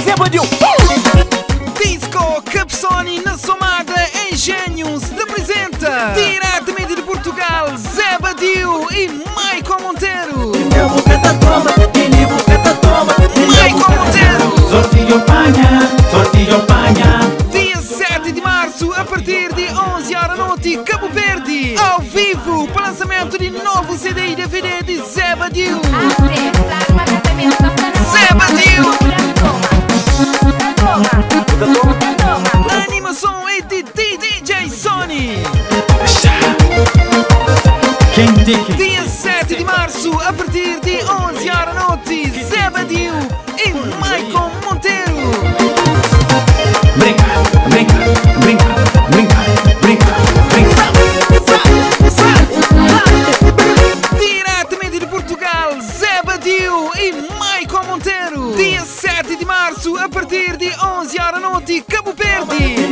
Zé Badiu. Disco Capsoni na somada Engenho se apresenta diretamente de Portugal Zé Badiu e Maicon Monteiro. Maicon Monteiro. Sortillo panha. Dia 7 de março, a partir de 11 horas da noite, Cabo Verde, ao vivo, para lançamento de novo CD e DVD de Zé Badiu. Zé Badiu. A animação é de DJ Sony. Dia 7 de março, a partir de 11 horas da noite, Zé Badiu e Maicon Monteiro. Brinca, brinca, brinca, brinca, brinca, brinca. Diretamente de Portugal, Zé Badiu e Maicon Monteiro. Dia 7 de março, a partir de 11 horas da noite, Cabo Verde.